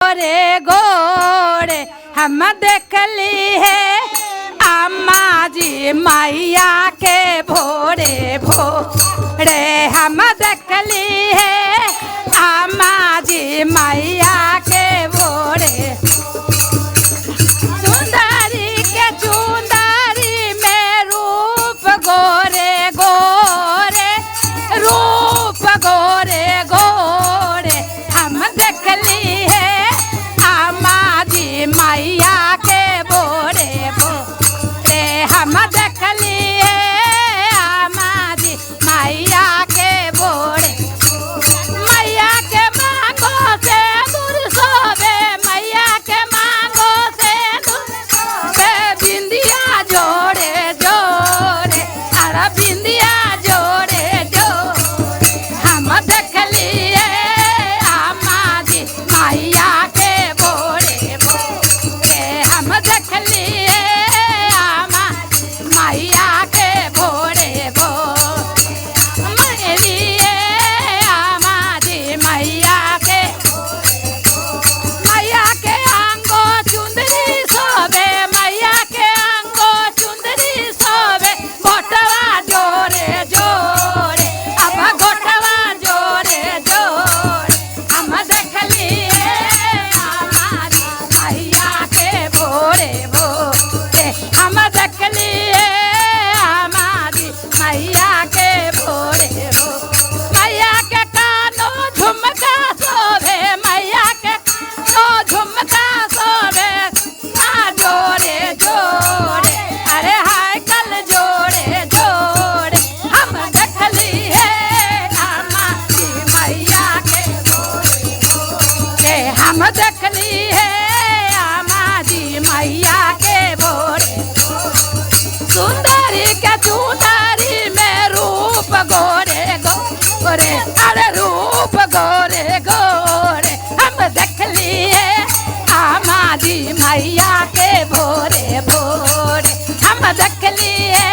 गोरे गोरे हम देखली है अम्मा जी मैया के भोरे भोरे हम देखली है अम्मा जी मैया के भोरे सुंदरी के चुंदरी में रूप गोरे गोरे रूप गोरे गोरे हम देखली है अम्मा जी मैया के भोरे भोरे हम देखली है अम्मा जी मैया के भोरे मैया के मांगो से दूर सोवे मैया के मांगो से दूर सोवे बिंदिया जोड़े जोड़े अरे बिंदिया जोड़े जोड़े हम देखली है अम्मा जी मैया के भोरे भोरे हम देखली है अम्मा मैया के भोरे भोरे मेरी अम्मा जी मैया के आंगो चुंदरी सोवे मैया के आंगो चुंदरी सोवे गोटवा जोड़े जोड़े अब गोटवा जोड़े जोड़े हम देखली है अम्मा जी मैया के भोरे भोरे हम देखली है अम्मा जी मैया के भोरे भोरे मैया के कानो झुमका सोवे मैया के कानो झुमका सोवे ना जोड़े जोड़े अरे हाय कल जोड़े जोड़े हम देखली है अम्मा जी मैया के भोरे भोरे हम देखली है अम्मा जी मैया के भोरे सुंदरी के चुंदरी में रूप गोरे गोरे अरे रूप गोरे गोरे हम देखली है अम्मा जी मैया के भोरे भोरे हम देखली है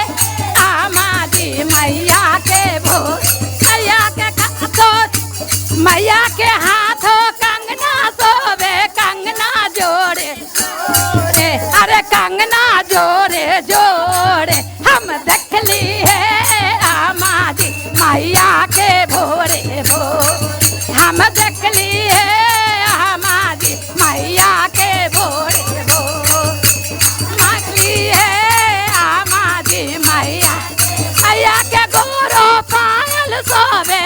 अम्मा जी मैया के भोरे मैया के हाथों कंगना सोवे कंगना जोड़े जोड़े अरे कंगना जोड़े जोड़े हम देखली है अम्मा जी मैया के भोरे भोरे हम देखली है अम्मा जी मैया के भोरे भोरे मांगली है अम्मा जी मैया मैया के गोरो पायल सोवे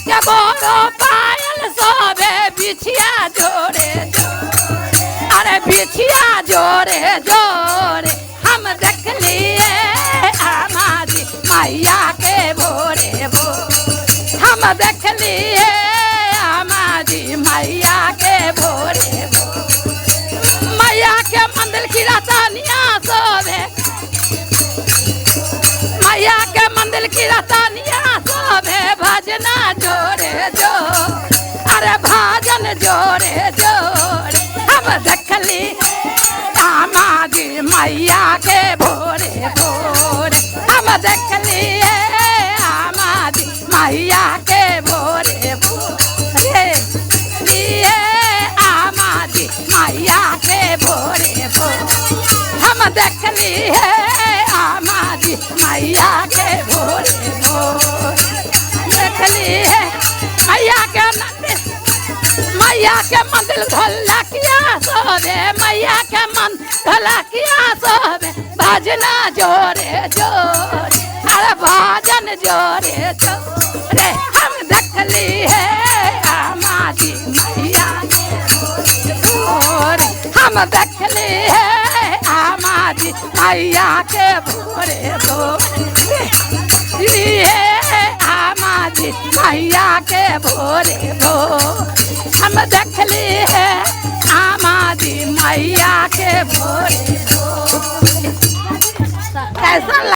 के गोरो पायल सोवे बिछिया जोड़े जोड़े अरे बिछिया जोड़े जोड़े हम देखली है अम्मा जी मैया के भोरे भोरे हम देखली है अम्मा जी मैया के भोरे भोरे मैया के मंदिर की रतनिया सोवे मैया के मंदिर की रतनिया सोवे भजना जोड़े जो अरे भजन जोड़े जोड़े हम देखली अम्मा जी मैया के भोरे भोरे हम देखली है अम्मा जी मैया के भोरे भोरे लिए अम्मा जी मैया के भोरे भोरे हम देखली है अम्मा जी मैया के भोरे भोरे देखली है मैया के मंदिर ढोलकिया सोवे मैया के मंदिर ढोलकिया सोवे भजना जोड़े जोड़े अरे भजन जोड़े जोड़े हम देखली है अम्मा जी मैया के भोरे हम देखली है अम्मा जी मैया के भोरे भोरे अम्मा जी मैया के भोरे भोरे हम देखली है अम्मा जी मैया के भोरे भोरे कैसा